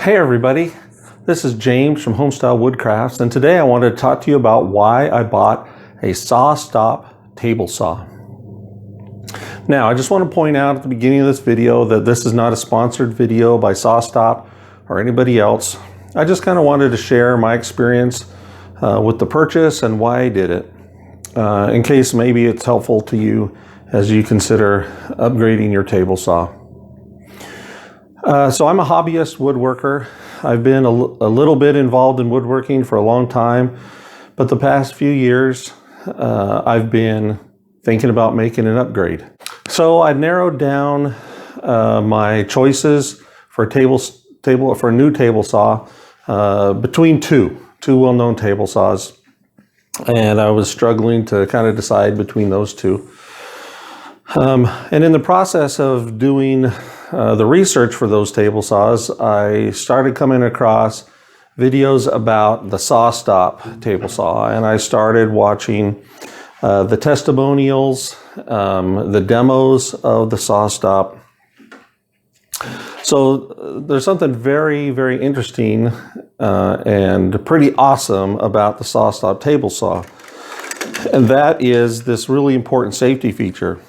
Hey everybody, this is James from Homestyle Woodcrafts, and today I wanted to talk to you about why I bought a SawStop table saw. Now, I just want to point out at the beginning of this video that this is not a sponsored video by SawStop or anybody else. I just kind of wanted to share my experience with the purchase and why I did it, in case maybe it's helpful to you as you consider upgrading your table saw. So I'm a hobbyist woodworker. I've been a little bit involved in woodworking for a long time, but the past few years I've been thinking about making an upgrade. So I've narrowed down my choices for a new table saw between two well-known table saws, and I was struggling to kind of decide between those two. And in the process of doing the research for those table saws, I started coming across videos about the SawStop table saw, and I started watching the testimonials, the demos of the SawStop. So there's something very, very interesting and pretty awesome about the SawStop table saw, and that is this really important safety feature.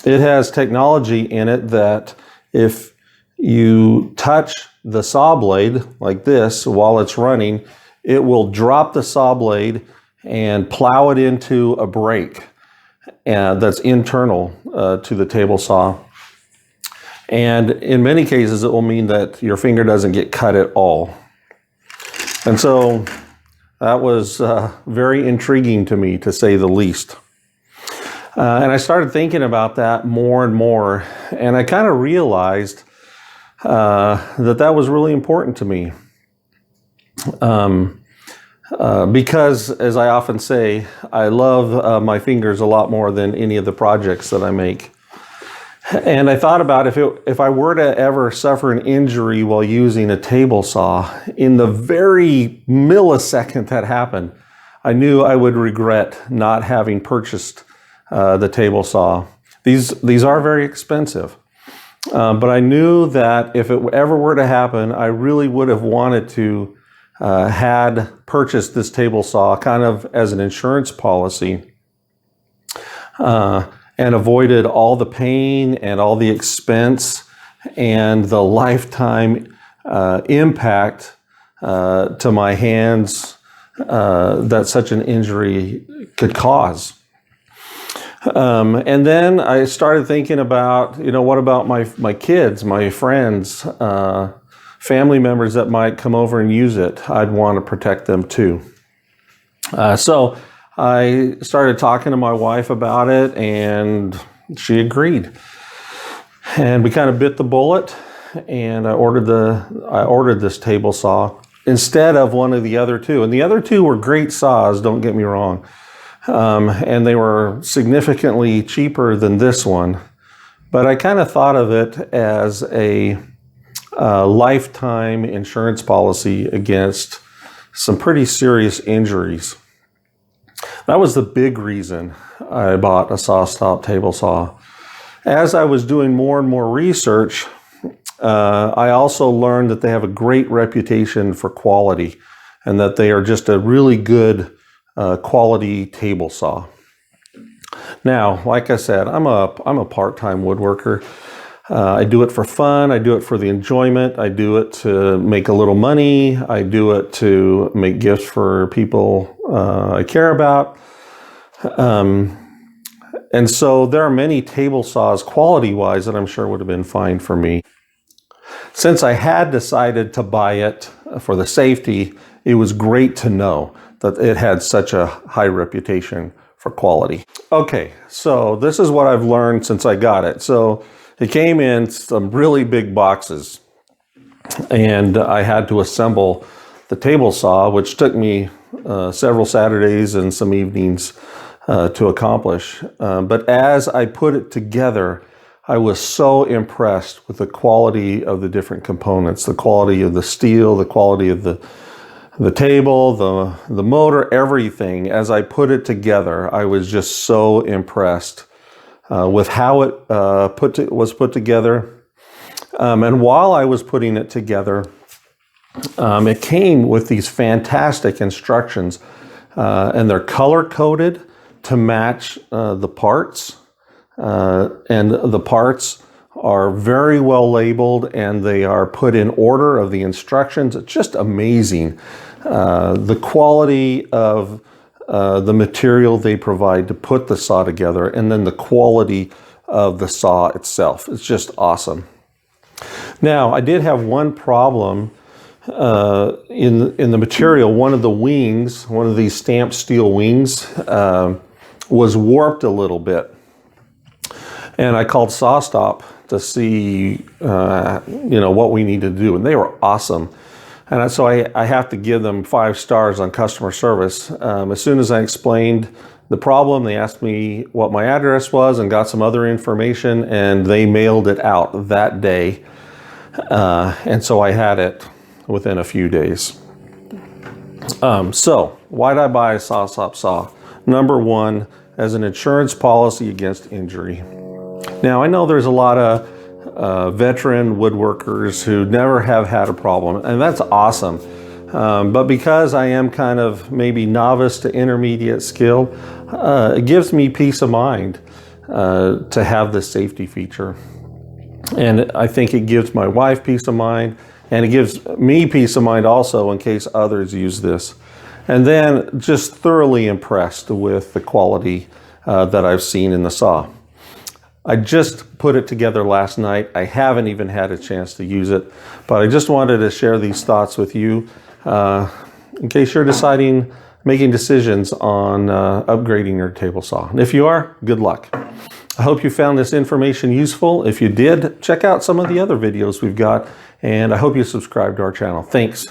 It has technology in it that if you touch the saw blade like this while it's running, it will drop the saw blade and plow it into a brake that's internal to the table saw. And in many cases, it will mean that your finger doesn't get cut at all. And so that was very intriguing to me, to say the least. And I started thinking about that more and more, and I kind of realized that was really important to me. Because, as I often say, I love my fingers a lot more than any of the projects that I make. And I thought about if I were to ever suffer an injury while using a table saw, in the very millisecond that happened, I knew I would regret not having purchased the table saw. These are very expensive, but I knew that if it ever were to happen, I really would have wanted to had purchased this table saw kind of as an insurance policy, and avoided all the pain and all the expense and the lifetime impact to my hands that such an injury could cause. And then I started thinking about, what about my kids, my friends, family members that might come over and use it? I'd want to protect them too. So I started talking to my wife about it, and she agreed. And we kind of bit the bullet, and I ordered this table saw instead of one of the other two. And the other two were great saws, don't get me wrong. And they were significantly cheaper than this one. But I kind of thought of it as a lifetime insurance policy against some pretty serious injuries. That was the big reason I bought a SawStop table saw. As I was doing more and more research, I also learned that they have a great reputation for quality, and that they are just a really good quality table saw. Now, like I said, I'm a part-time woodworker. I do it for fun. I do it for the enjoyment. I do it to make a little money. I do it to make gifts for people I care about. And so there are many table saws quality-wise that I'm sure would have been fine for me. Since I had decided to buy it for the safety, it was great to know that it had such a high reputation for quality. Okay, so this is what I've learned since I got it. So it came in some really big boxes, and I had to assemble the table saw, which took me several Saturdays and some evenings to accomplish. But as I put it together, I was so impressed with the quality of the different components, the quality of the steel, the quality of the table, the motor, everything. As I put it together, I was just so impressed with how it was put together. And while I was putting it together, It came with these fantastic instructions, and they're color-coded to match the parts. And the parts are very well labeled, and they are put in order of the instructions. It's just amazing. The quality of the material they provide to put the saw together, and then the quality of the saw itself. It's just awesome. Now, I did have one problem in the material. One of the wings, one of these stamped steel wings, was warped a little bit. And I called SawStop to see, what we needed to do, and they were awesome. And so I have to give them 5 stars on customer service. As soon as I explained the problem, they asked me what my address was and got some other information, and they mailed it out that day. And so I had it within a few days. So why did I buy a SawStop saw? Number one, as an insurance policy against injury. Now, I know there's a lot of veteran woodworkers who never have had a problem, and that's awesome. But because I am kind of maybe novice to intermediate skill, it gives me peace of mind to have this safety feature. And I think it gives my wife peace of mind, and it gives me peace of mind also in case others use this. And then just thoroughly impressed with the quality that I've seen in the saw. I just put it together last night. I haven't even had a chance to use it, but I just wanted to share these thoughts with you in case you're making decisions on upgrading your table saw. And if you are, good luck. I hope you found this information useful. If you did, check out some of the other videos we've got, and I hope you subscribe to our channel. Thanks.